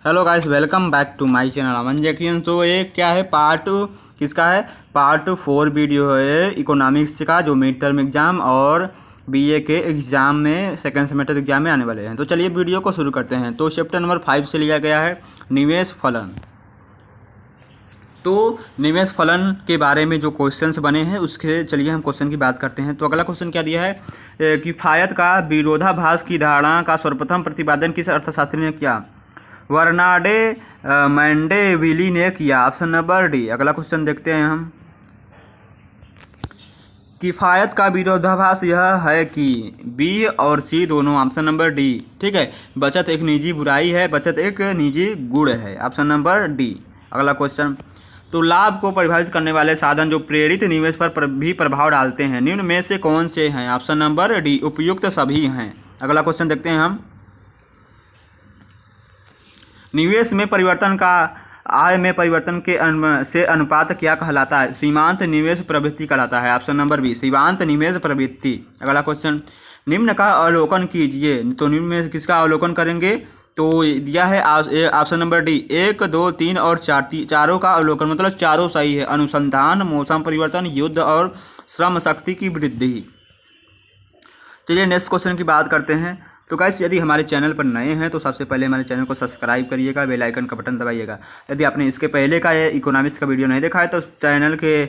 Hello guys, welcome back to my channel Aman जैकियन। तो ये क्या है, पार्ट किसका है? पार्ट 4 वीडियो है इकोनॉमिक्स का, जो मिड टर्म एग्जाम और बीए के एग्जाम में सेकंड सेमेस्टर एग्जाम में आने वाले हैं। तो चलिए वीडियो को शुरू करते हैं। तो चैप्टर नंबर 5 से लिया गया है निवेश फलन। तो निवेश फलन के बारे में जो क्वेश्चंस बने हैं उसके चलिए हम क्वेश्चन की बात करते हैं। तो अगला क्वेश्चन क्या दिया है, किफ़ायत का विरोधाभास की धारणा का सर्वप्रथम प्रतिपादन किस अर्थशास्त्री ने किया? वर्नाडे मैंडेविली ने किया। Option number D. अगला क्वेश्चन देखते हैं हम। किफ़ायत का विरोधाभास यह है कि बी और सी दोनों। Option number D. ठीक है, बचत एक निजी बुराई है, बचत एक निजी गुण है। Option number D. अगला क्वेश्चन, तो लाभ को परिभाषित करने वाले साधन जो प्रेरित निवेश पर भी प्रभाव डालते हैं, निम्न में से कौन से हैं? ऑप्शन नंबर डी, उपयुक्त सभी हैं। अगला क्वेश्चन देखते हैं हम। निवेश में परिवर्तन का आय में परिवर्तन के से अनुपात क्या कहलाता है? सीमांत निवेश प्रवृत्ति कहलाता है। ऑप्शन नंबर बी, सीमांत निवेश प्रवृत्ति। अगला क्वेश्चन, निम्न का अवलोकन कीजिए। तो निम्न में किसका अवलोकन करेंगे? तो दिया है ऑप्शन नंबर डी, 1, 2, 3 और 4, चारों का अवलोकन, मतलब चारों सही है। अनुसंधान, मौसम परिवर्तन, युद्ध और श्रम शक्ति की वृद्धि। चलिए नेक्स्ट क्वेश्चन की बात करते हैं। तो गाइस, यदि हमारे चैनल पर नए हैं तो सबसे पहले हमारे चैनल को सब्सक्राइब करिएगा, बेल आइकन का बटन दबाइएगा। यदि आपने इसके पहले का इकोनॉमिक्स का वीडियो नहीं देखा है तो चैनल के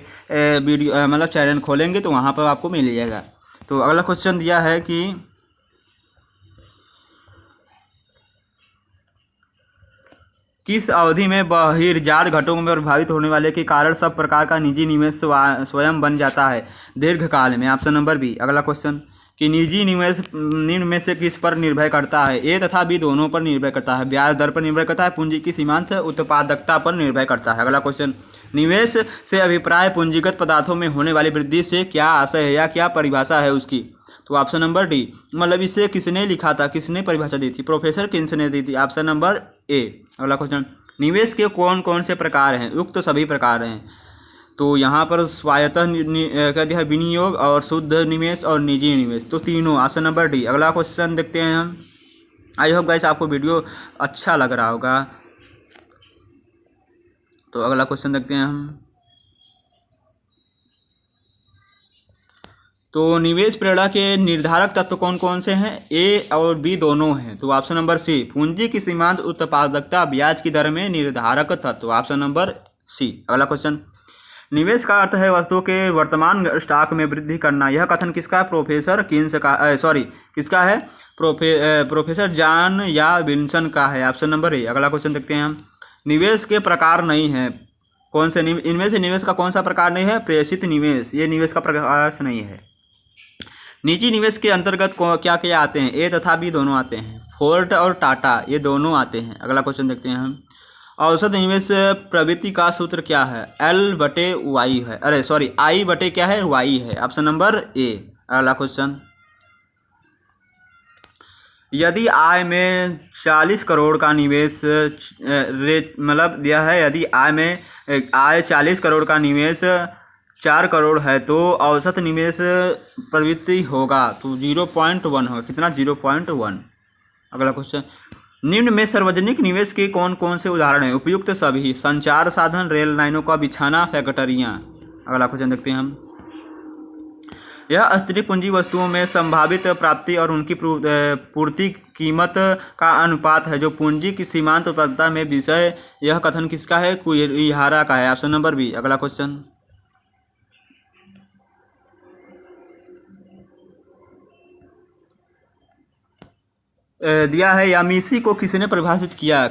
वीडियो मतलब चैनल खोलेंगे तो वहाँ पर आपको मिल जाएगा। तो अगला क्वेश्चन दिया है कि किस अवधि में बहिर्जात घटकों में प्रभावित होने वाले के कारण सब प्रकार का निजी निवेश स्वयं बन जाता है? दीर्घकाल में। Option number B. अगला क्वेश्चन, कि निजी निवेश निम्न में से किस पर निर्भर करता है? ए तथा बी दोनों पर निर्भर करता है। ब्याज दर पर निर्भर करता है, पूंजी की सीमांत उत्पादकता पर निर्भर करता है। अगला क्वेश्चन, निवेश से अभिप्राय पूंजीगत पदार्थों में होने वाली वृद्धि से क्या आशय है या क्या परिभाषा है उसकी? तो ऑप्शन नंबर डी, मतलब इसे किसने लिखा था, किसने परिभाषा दी थी? प्रोफेसर किन्स ने दी थी। Option number A. अगला क्वेश्चन, निवेश के कौन कौन से प्रकार हैं? उक्त सभी प्रकार हैं। तो यहाँ पर स्वायत्त क्या दिया है, विनियोग और शुद्ध निवेश और निजी निवेश, तो तीनों। Option number D. अगला क्वेश्चन देखते हैं हम। आई होप गाइस आपको वीडियो अच्छा लग रहा होगा। तो अगला क्वेश्चन देखते हैं हम। तो निवेश प्रेरणा के निर्धारक तत्व कौन कौन से हैं? ए और बी दोनों हैं। तो ऑप्शन नंबर सी, पूंजी की सीमांत उत्पादकता, ब्याज की दर में निर्धारक तत्व। Option number C. अगला क्वेश्चन, निवेश का अर्थ है वस्तुओं के वर्तमान स्टॉक में वृद्धि करना। यह कथन किसका है? प्रोफेसर किन्स का, किसका है? प्रोफेसर जॉन या विल्सन का है। Option number A. अगला क्वेश्चन देखते हैं हम। निवेश के प्रकार नहीं है, कौन से इनमें से निवेश का कौन सा प्रकार नहीं है? प्रेषित निवेश, ये निवेश का प्रकार नहीं है। निजी निवेश के अंतर्गत क्या क्या आते हैं? ए तथा बी दोनों आते हैं। फोर्ड और टाटा ये दोनों आते हैं। अगला क्वेश्चन देखते हैं हम। औसत निवेश प्रवृत्ति का सूत्र क्या है? L/Y है, I/, क्या है? Y है। Option number A. अगला क्वेश्चन, यदि आय में 40 करोड़ का निवेश मतलब दिया है, यदि आय 40 करोड़ का निवेश 4 करोड़ है तो औसत निवेश प्रवृत्ति होगा तो 0.1 होगा। कितना? 0.1। अगला क्वेश्चन, निम्न में सार्वजनिक निवेश के कौन कौन से उदाहरण हैं? उपयुक्त सभी। संचार साधन, रेल लाइनों का बिछाना, फैक्ट्रियाँ। अगला क्वेश्चन देखते हैं हम। यह स्थिर पूंजी वस्तुओं में संभावित प्राप्ति और उनकी पूर्ति कीमत का अनुपात है जो पूंजी की सीमांत उत्पादकता में विषय। यह कथन किसका है? कुइहारा का है। Option number B. अगला क्वेश्चन, दिया है यामीसी को किसने परिभाषित किया?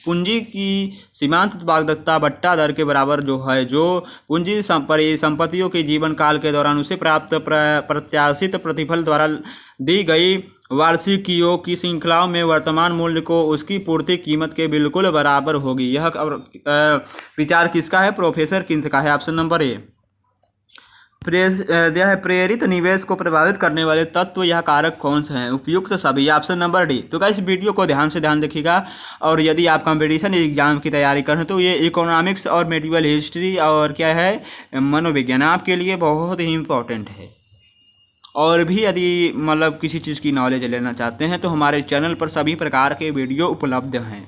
पूंजी की सीमांत उत्पादकता बट्टा दर के बराबर जो है, जो पूंजी संपत्तियों के जीवन काल के दौरान उसे प्राप्त प्रत्याशित प्रतिफल द्वारा दी गई वार्षिकियों की श्रृंखलाओं में वर्तमान मूल्य को उसकी पूर्ति कीमत के बिल्कुल बराबर होगी। यह विचार किसका है? प्रोफेसर किन्स का है। Option number A. दिया है प्रेरित निवेश को प्रभावित करने वाले तत्व या कारक कौन से हैं? उपयुक्त सभी। Option number D. तो गाइस वीडियो को ध्यान देखिएगा। और यदि आप कंपटीशन एग्जाम की तैयारी कर रहे हैं तो ये इकोनॉमिक्स और मेडिवल हिस्ट्री और क्या है, मनोविज्ञान आपके लिए बहुत ही इम्पोर्टेंट है। और भी यदि मतलब किसी चीज़ की नॉलेज लेना चाहते हैं तो हमारे चैनल पर सभी प्रकार के वीडियो उपलब्ध हैं।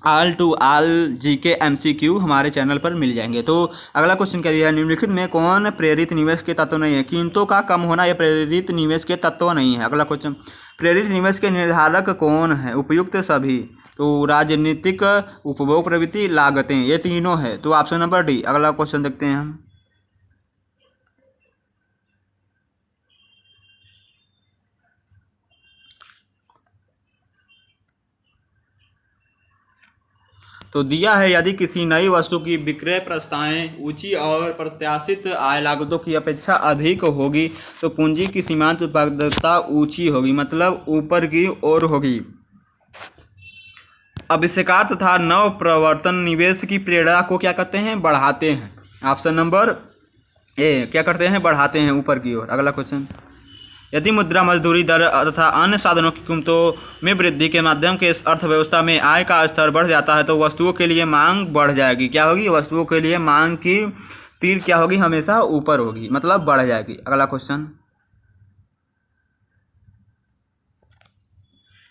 All to all GK MCQ हमारे चैनल पर मिल जाएंगे। तो अगला क्वेश्चन क्या दिया है, निम्नलिखित में कौन प्रेरित निवेश के तत्व नहीं है? कीमतों का कम होना यह प्रेरित निवेश के तत्व नहीं है। अगला क्वेश्चन, प्रेरित निवेश के निर्धारक कौन है? उपयुक्त सभी। तो राजनीतिक, उपभोग प्रवृत्ति, लागतें, ये तीनों है। तो ऑप्शन नंबर डी। अगला क्वेश्चन देखते हैं हम। तो दिया है, यदि किसी नई वस्तु की विक्रय प्रस्ताएं ऊंची और प्रत्याशित आय लागतों की अपेक्षा अधिक होगी तो पूंजी की सीमांत उत्पादकता ऊंची होगी, मतलब ऊपर की ओर होगी। आविष्कार तथा नव प्रवर्तन निवेश की प्रेरणा को क्या करते हैं? बढ़ाते हैं। ऑप्शन नंबर ए, क्या करते हैं? बढ़ाते हैं ऊपर की ओर। अगला क्वेश्चन, यदि मुद्रा, मजदूरी दर तथा अन्य साधनों की कीमतों में वृद्धि के माध्यम के इस अर्थव्यवस्था में आय का स्तर बढ़ जाता है तो वस्तुओं के लिए मांग बढ़ जाएगी। क्या होगी? वस्तुओं के लिए मांग की तीर क्या होगी? हमेशा ऊपर होगी, मतलब बढ़ जाएगी। अगला क्वेश्चन,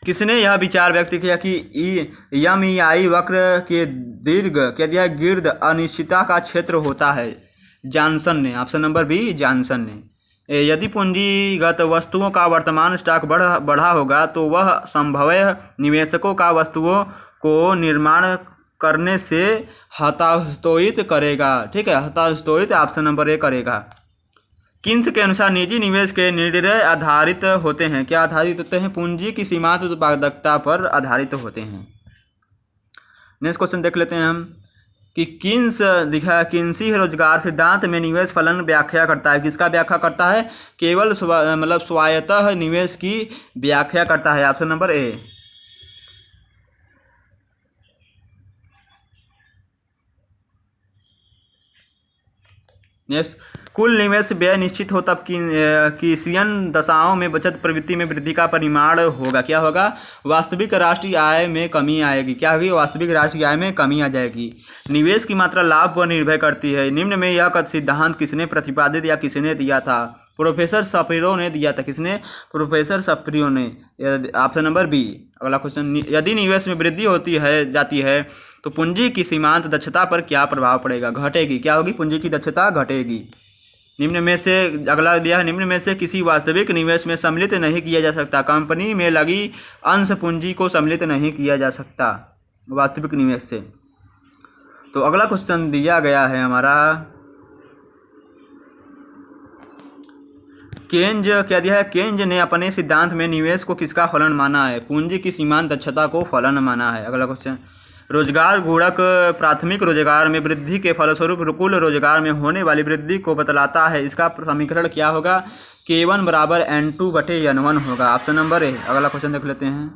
किसने यह विचार व्यक्त किया कि EMI वक्र के दीर्घ क्या दिया? गिर्द अनिश्चितता का क्षेत्र होता है। जॉनसन ने। ऑप्शन नंबर बी, जॉनसन ने। यदि पूंजीगत वस्तुओं का वर्तमान स्टॉक बढ़ा होगा तो वह संभवतः निवेशकों का वस्तुओं को निर्माण करने से हतोत्साहित करेगा। ठीक है, हतोत्साहित ऑप्शन नंबर ए करेगा। किन्स के अनुसार निजी निवेश के निर्णय आधारित होते हैं। क्या आधारित होते हैं? पूंजी की सीमांत उत्पादकता पर आधारित होते हैं। नेक्स्ट क्वेश्चन देख लेते हैं हम कि किन्स दिखा, किन्सी रोजगार सिद्धांत में निवेश फलन व्याख्या करता है। किसका व्याख्या करता है? केवल मतलब स्वायत्त निवेश की व्याख्या करता है। Option number A. नेक्स्ट, कुल निवेश व्यय निश्चित हो तब किसियन दशाओं में बचत प्रवृत्ति में वृद्धि का परिमाण होगा। क्या होगा? वास्तविक राष्ट्रीय आय में कमी आएगी। क्या होगी? वास्तविक राष्ट्रीय आय में कमी आ जाएगी। निवेश की मात्रा लाभ पर निर्भर करती है। निम्न में यह सिद्धांत किसने प्रतिपादित या किसने दिया था? प्रोफेसर शपीरो ने दिया था। किसने? प्रोफेसर शपीरो ने। Option number B. अगला क्वेश्चन, यदि निवेश में वृद्धि जाती है तो पूंजी की सीमांत दक्षता पर क्या प्रभाव पड़ेगा? घटेगी। क्या होगी? पूंजी की दक्षता घटेगी। निम्न में से, अगला दिया है, निम्न में से किसी वास्तविक निवेश में सम्मिलित नहीं किया जा सकता। कंपनी में लगी अंश पूंजी को सम्मिलित नहीं किया जा सकता वास्तविक निवेश से। तो अगला क्वेश्चन दिया गया है हमारा, केन्ज क्या दिया है? केन्ज ने अपने सिद्धांत में निवेश को किसका फलन माना है? पूंजी की सीमांत दक्षता को फलन माना है। अगला क्वेश्चन, रोजगार गुणक प्राथमिक रोजगार में वृद्धि के फलस्वरूप कुल रोजगार में होने वाली वृद्धि को बतलाता है। इसका समीकरण क्या होगा? K1 बराबर N2/N1 होगा। Option number A. अगला क्वेश्चन देख लेते हैं।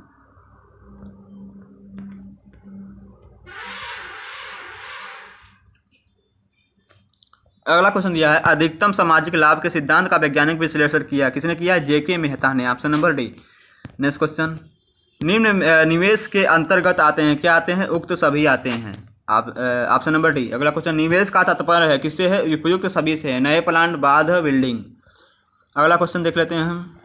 अगला क्वेश्चन दिया है, अधिकतम सामाजिक लाभ के सिद्धांत का वैज्ञानिक विश्लेषण किया। किसने किया? JK मेहता ने। Option number D. Next question, निम्न निवेश के अंतर्गत आते हैं। क्या आते हैं? उक्त सभी आते हैं। आप ऑप्शन नंबर डी। अगला क्वेश्चन, निवेश का तात्पर्य है किससे है? उपयुक्त सभी से है। नए प्लांट, बांध, बिल्डिंग। अगला क्वेश्चन देख लेते हैं हम,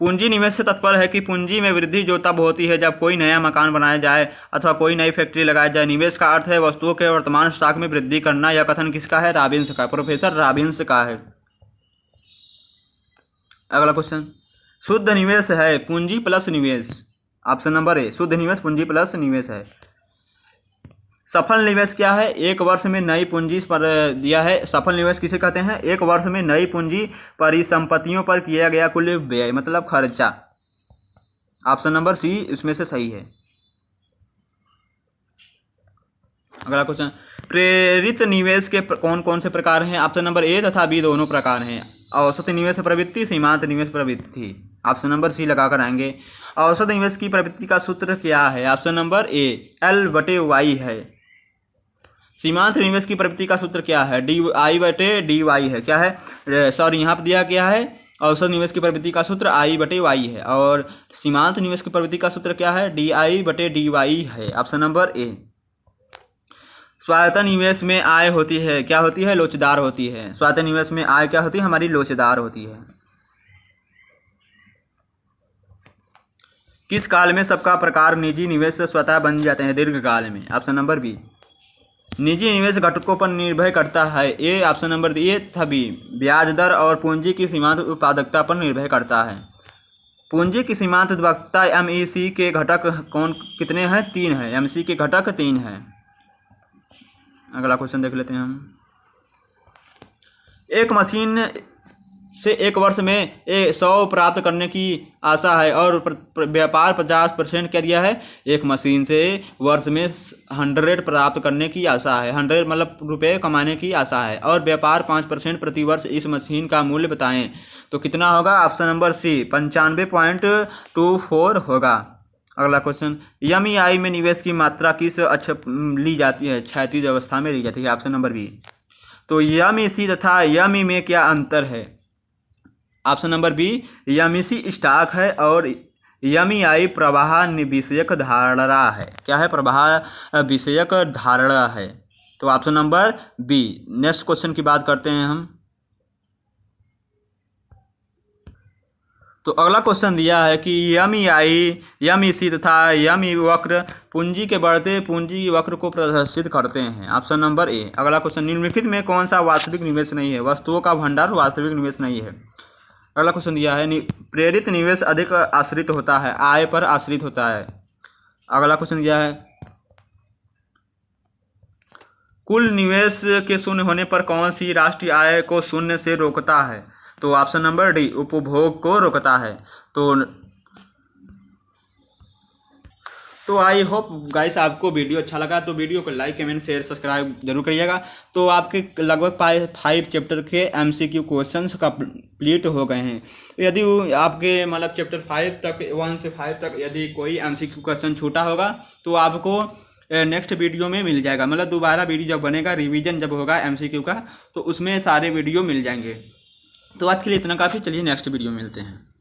पूंजी निवेश से तात्पर्य है कि पूंजी में वृद्धि जो तब होती है जब कोई नया मकान बनाया जाए अथवा कोई नई फैक्ट्री लगाई जाए। निवेश का अर्थ है वस्तुओं के वर्तमान स्टॉक में वृद्धि करना। यह कथन किसका है? रॉबिन्स का, प्रोफेसर रॉबिन्स का है। अगला क्वेश्चन, शुद्ध निवेश है पूंजी प्लस निवेश। ऑप्शन नंबर ए, शुद्ध निवेश पूंजी प्लस निवेश है। सफल निवेश क्या है? एक वर्ष में नई पूंजी पर दिया है। सफल निवेश किसे कहते हैं? एक वर्ष में नई पूंजी परिसंपत्तियों पर किया गया कुल व्यय, मतलब खर्चा। ऑप्शन नंबर सी इसमें से सही है। अगला क्वेश्चन, प्रेरित निवेश के कौन कौन से प्रकार हैं? ऑप्शन नंबर ए तथा बी दोनों प्रकार हैं। औसत निवेश प्रवृत्ति, सीमांत निवेश प्रवृत्ति। ऑप्शन नंबर सी लगाकर आएंगे। औसत निवेश की प्रवृत्ति का सूत्र क्या है? ऑप्शन नंबर ए, L/Y है। सीमांत निवेश की प्रवृत्ति का सूत्र क्या है? DI/DY है। क्या है? सॉरी, यहाँ पर दिया क्या है? औसत निवेश की प्रवृत्ति का सूत्र I/Y है और सीमांत निवेश की प्रवृत्ति का सूत्र क्या है? DI/DY है। Option number A. स्वायत्त निवेश में आय होती है, क्या होती है? लोचदार होती है। स्वायत्त निवेश में आय क्या होती है? हमारी लोचदार होती है। किस काल में सबका प्रकार निजी निवेश से स्वतः बन जाते हैं? दीर्घकाल में। Option number B. निजी निवेश घटकों पर निर्भर करता है। ए ऑप्शन नंबर ए था बी। ब्याज दर और पूंजी की सीमांत उत्पादकता पर निर्भर करता है। पूंजी की सीमांत उत्पादकता एमईसी के घटक कितने हैं? 3 हैं। एमसी के घटक 3 हैं। अगला क्वेश्चन देख लेते हैं हम। एक मशीन से एक वर्ष में 100 प्राप्त करने की आशा है और व्यापार 50% क्या दिया है? एक मशीन से वर्ष में 100 प्राप्त करने की आशा है। 100 मतलब रुपये कमाने की आशा है और व्यापार 5% प्रति वर्ष। इस मशीन का मूल्य बताएं। तो कितना होगा? ऑप्शन नंबर सी 95.24 होगा। अगला क्वेश्चन, एमईआई में निवेश की मात्रा किस अक्ष ली जाती है? क्षैतिज अवस्था में ली जाती है। Option number B. तो एमईसी तथा एमई में क्या अंतर है? Option number B. MEC stock है और एमईआई प्रवाह विषयक धारणा है। क्या है? प्रवाह विषयक धारणा है। तो option number B. Next question की बात करते हैं हम। तो अगला क्वेश्चन दिया है कि एमईआई, एमईसी तथा एमई वक्र पूंजी के बढ़ते पूंजी वक्र को प्रदर्शित करते हैं। Option number A. अगला क्वेश्चन, निम्नलिखित में कौन सा वास्तविक निवेश नहीं है? वस्तुओं का भंडार वास्तविक निवेश नहीं है। अगला क्वेश्चन दिया है, प्रेरित निवेश अधिक आश्रित होता है, आय पर आश्रित होता है। अगला क्वेश्चन दिया है, कुल निवेश के शून्य होने पर कौन सी राष्ट्रीय आय को शून्य से रोकता है? तो ऑप्शन नंबर डी, उपभोग को रोकता है। तो आई होप गाइस आपको वीडियो अच्छा लगा। तो वीडियो को लाइक, कमेंट, शेयर, सब्सक्राइब जरूर करिएगा। तो आपके लगभग 5 चैप्टर के एमसीक्यू क्वेश्चंस कंप्लीट हो गए हैं। यदि आपके मतलब चैप्टर 5 तक 1 से 5 तक यदि कोई एमसीक्यू क्वेश्चन छूटा होगा तो आपको नेक्स्ट वीडियो में मिल जाएगा। मतलब दोबारा वीडियो जब बनेगा, रिवीजन जब होगा एमसीक्यू का, तो उसमें सारे वीडियो मिल जाएंगे। तो आज के लिए इतना काफ़ी। चलिए नेक्स्ट वीडियो में मिलते हैं।